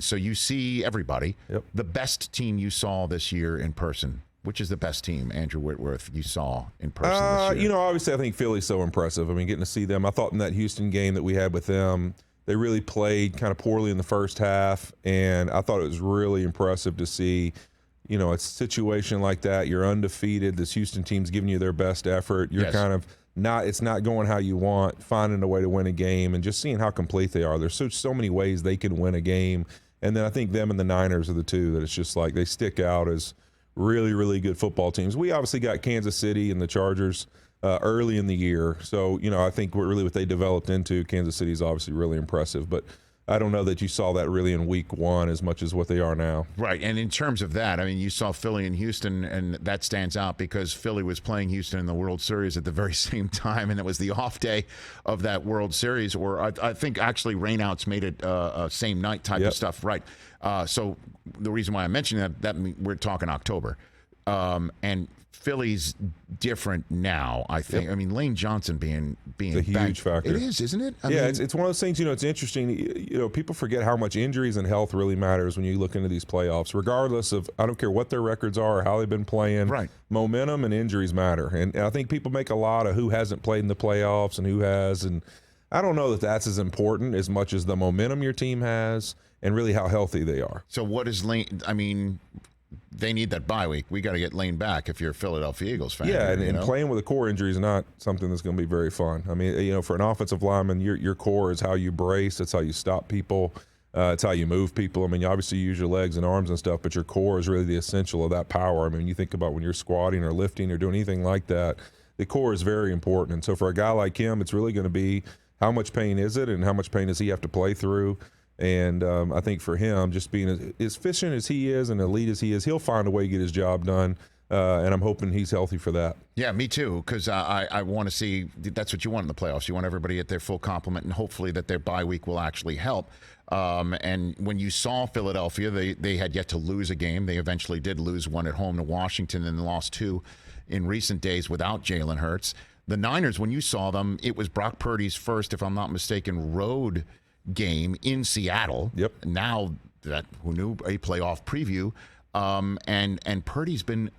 So you see everybody. Yep. The best team you saw this year in person. Which is the best team, Andrew Whitworth, you saw in person this year? You know, obviously I think Philly's so impressive. I mean, getting to see them. I thought in that Houston game that we had with them, they really played kind of poorly in the first half, and I thought it was really impressive to see, you know, a situation like that. You're undefeated. This Houston team's giving you their best effort. You're kind of it's not going how you want, finding a way to win a game, and just seeing how complete they are. There's so many ways they can win a game. And then I think them and the Niners are the two that it's just like they stick out as really, really good football teams. We obviously got Kansas City and the Chargers early in the year. So, you know, I think what they developed into, Kansas City is obviously really impressive. But I don't know that you saw that really in week one as much as what they are now. Right. And in terms of that, I mean, you saw Philly and Houston, and that stands out because Philly was playing Houston in the World Series at the very same time, and it was the off day of that World Series, or I think actually rainouts made it same night type of stuff. Right. So the reason why I mentioned that we're talking October. And Philly's different now, I think. I mean, Lane Johnson being a huge factor. It is, isn't it? I mean, it's one of those things, you know, it's interesting. You know, people forget how much injuries and health really matters when you look into these playoffs, regardless of, I don't care what their records are or how they've been playing. Right. Momentum and injuries matter. And I think people make a lot of who hasn't played in the playoffs and who has. And I don't know that that's as important as much as the momentum your team has and really how healthy they are. So what is Lane, I mean, they need that bye week. We got to get Lane back if you're a Philadelphia Eagles fan. Yeah, and playing with a core injury is not something that's going to be very fun. I mean, you know, for an offensive lineman, your core is how you brace. It's how you stop people. It's how you move people. I mean, you obviously use your legs and arms and stuff, but your core is really the essential of that power. I mean, you think about when you're squatting or lifting or doing anything like that, the core is very important. And so for a guy like him, it's really going to be how much pain is it and how much pain does he have to play through. And I think for him, just being as efficient as he is and elite as he is, he'll find a way to get his job done. And I'm hoping he's healthy for that. Yeah, me too, because I want to see that's what you want in the playoffs. You want everybody at their full complement, and hopefully that their bye week will actually help. And when you saw Philadelphia, they had yet to lose a game. They eventually did lose one at home to Washington and lost two in recent days without Jalen Hurts. The Niners, when you saw them, it was Brock Purdy's first, if I'm not mistaken, road game in Seattle. Yep. Now that who knew a playoff preview, and Purdy's been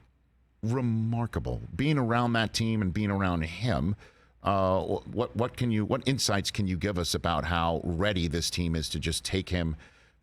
remarkable being around that team and being around him. What insights can you give us about how ready this team is to just take him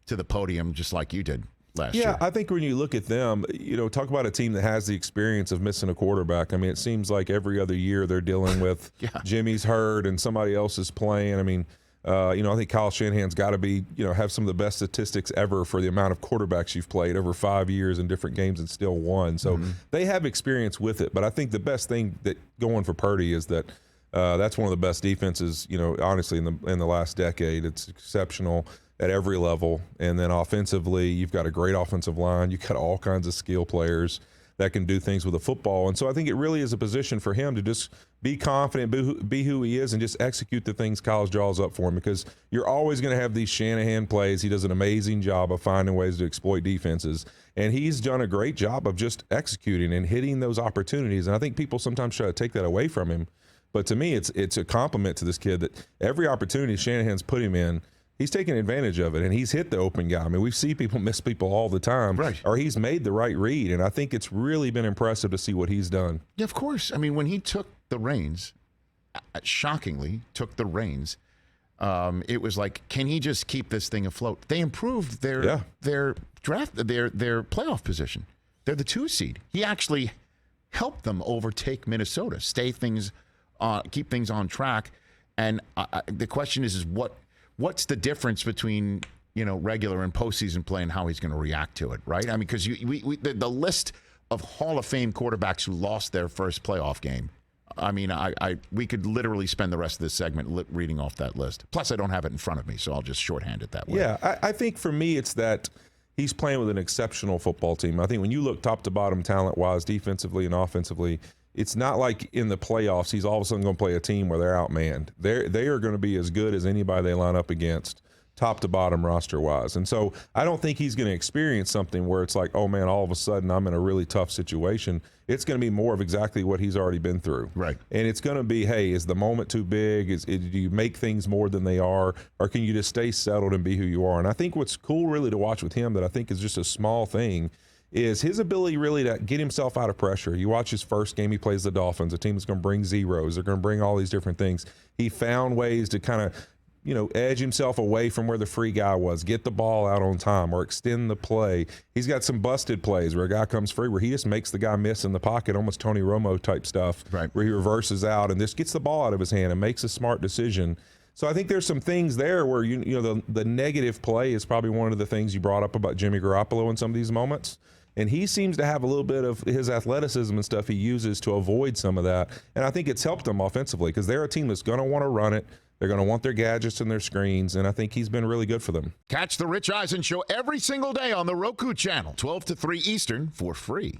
to the podium just like you did last year? Yeah, I think when you look at them, you know, talk about a team that has the experience of missing a quarterback. I mean, it seems like every other year they're dealing with Jimmy's hurt and somebody else is playing. I mean, you know, I think Kyle Shanahan's got to be, you know, have some of the best statistics ever for the amount of quarterbacks you've played over 5 years in different games and still won. So they have experience with it. But I think the best thing that going for Purdy is that that's one of the best defenses, you know, honestly, in the last decade. It's exceptional at every level. And then offensively, you've got a great offensive line. You've got all kinds of skill players that can do things with a football. And so I think it really is a position for him to just be confident, be who he is, and just execute the things college draws up for him, because you're always going to have these Shanahan plays. He does an amazing job of finding ways to exploit defenses, and he's done a great job of just executing and hitting those opportunities. And I think people sometimes try to take that away from him. But to me, it's a compliment to this kid that every opportunity Shanahan's put him in, he's taking advantage of it, and he's hit the open guy. I mean, we see people miss people all the time, right? Or he's made the right read, and I think it's really been impressive to see what he's done. Yeah, of course. I mean, when he took the reins, shockingly took the reins, it was like, can he just keep this thing afloat? They improved their draft, their playoff position. They're the 2 seed. He actually helped them overtake Minnesota, keep things on track. And the question is what's the difference between, you know, regular and postseason play and how he's going to react to it, right? I mean, because the list of Hall of Fame quarterbacks who lost their first playoff game, I mean, we could literally spend the rest of this segment reading off that list. Plus, I don't have it in front of me, so I'll just shorthand it that way. Yeah, I think for me, it's that he's playing with an exceptional football team. I think when you look top to bottom, talent-wise, defensively and offensively, it's not like in the playoffs he's all of a sudden going to play a team where they're outmanned. They are going to be as good as anybody they line up against top to bottom roster wise. And so I don't think he's going to experience something where it's like, oh man, all of a sudden I'm in a really tough situation. It's going to be more of exactly what he's already been through. Right. And it's going to be, hey, is the moment too big? Do you make things more than they are? Or can you just stay settled and be who you are? And I think what's cool really to watch with him that I think is just a small thing is his ability really to get himself out of pressure. You watch his first game, he plays the Dolphins, a team that's going to bring zeros. They're going to bring all these different things. He found ways to kind of, edge himself away from where the free guy was, get the ball out on time or extend the play. He's got some busted plays where a guy comes free where he just makes the guy miss in the pocket, almost Tony Romo type stuff, right, where he reverses out and just gets the ball out of his hand and makes a smart decision. So I think there's some things there where, the negative play is probably one of the things you brought up about Jimmy Garoppolo in some of these moments. And he seems to have a little bit of his athleticism and stuff he uses to avoid some of that. And I think it's helped them offensively because they're a team that's going to want to run it. They're going to want their gadgets and their screens, and I think he's been really good for them. Catch the Rich Eisen Show every single day on the Roku channel, 12 to 3 Eastern, for free.